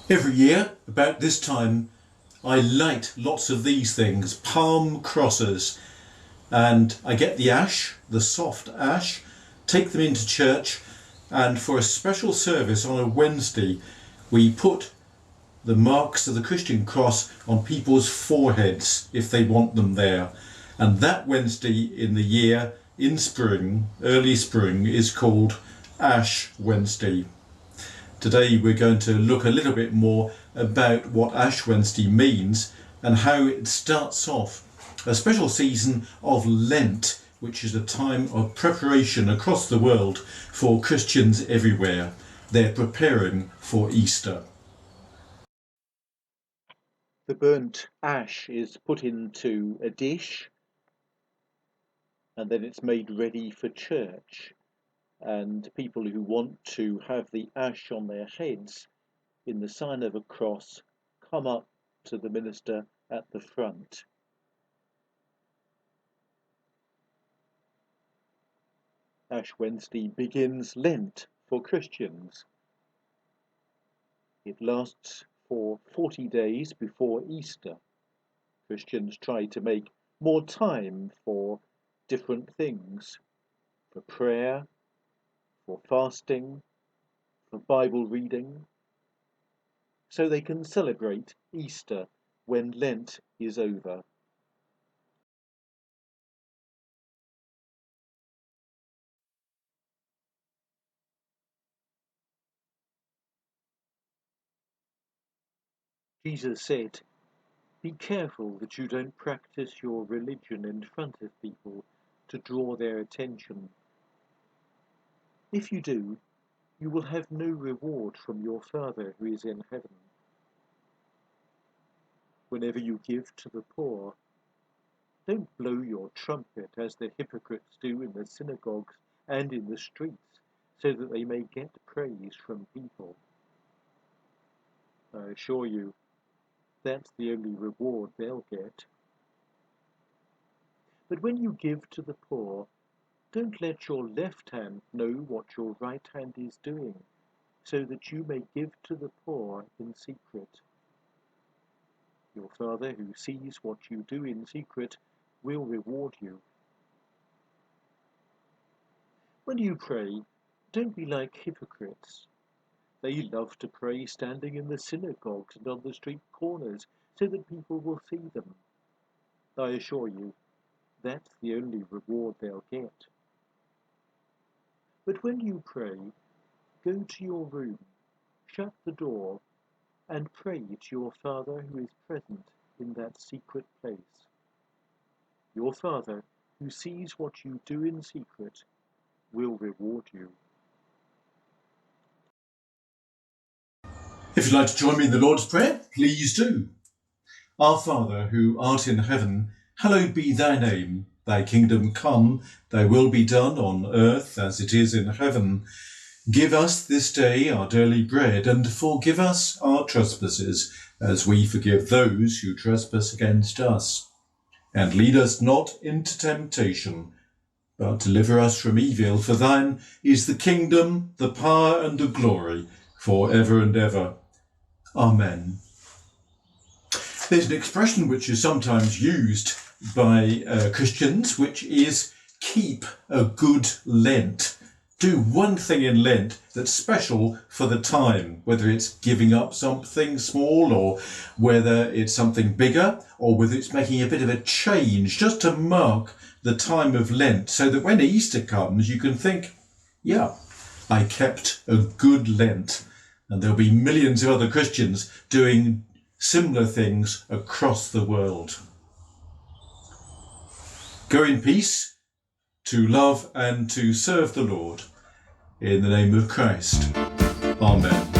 Every year, about this time, I light lots of these things, palm crosses, and I get the ash, the soft ash, take them into church, and for a special service on a Wednesday, we put the marks of the Christian cross on people's foreheads if they want them there. And that Wednesday in the year, in spring, early spring, is called Ash Wednesday. Today we're going to look a little bit more about what Ash Wednesday means and how it starts off a special season of Lent, which is a time of preparation across the world for Christians everywhere. They're preparing for Easter. The burnt ash is put into a dish and then it's made ready for church. And people who want to have the ash on their heads in the sign of a cross come up to the minister at the front. Ash Wednesday begins Lent for Christians. It lasts for 40 days before Easter. Christians try to make more time for different things, for prayer, for fasting, for Bible reading, so they can celebrate Easter when Lent is over. Jesus said, "Be careful that you don't practice your religion in front of people to draw their attention. If you do, you will have no reward from your Father who is in heaven. Whenever you give to the poor, don't blow your trumpet as the hypocrites do in the synagogues and in the streets, so that they may get praise from people. I assure you, that's the only reward they'll get. But when you give to the poor, don't let your left hand know what your right hand is doing, so that you may give to the poor in secret. Your Father who sees what you do in secret will reward you. When you pray, don't be like hypocrites. They love to pray standing in the synagogues and on the street corners, so that people will see them. I assure you, that's the only reward they'll get. But when you pray, go to your room, shut the door, and pray to your Father who is present in that secret place. Your Father, who sees what you do in secret, will reward you." If you'd like to join me in the Lord's Prayer, please do. Our Father, who art in heaven, hallowed be thy name. Thy kingdom come, thy will be done on earth as it is in heaven. Give us this day our daily bread, and forgive us our trespasses, as we forgive those who trespass against us. And lead us not into temptation, but deliver us from evil. For thine is the kingdom, the power, and the glory, for ever and ever. Amen. There's an expression which is sometimes used by Christians, which is keep a good Lent. Do one thing in Lent that's special for the time, whether it's giving up something small or whether it's something bigger or whether it's making a bit of a change just to mark the time of Lent so that when Easter comes you can think, yeah, I kept a good Lent. And there'll be millions of other Christians doing similar things across the world. Go in peace to love and to serve the Lord. In the name of Christ. Amen.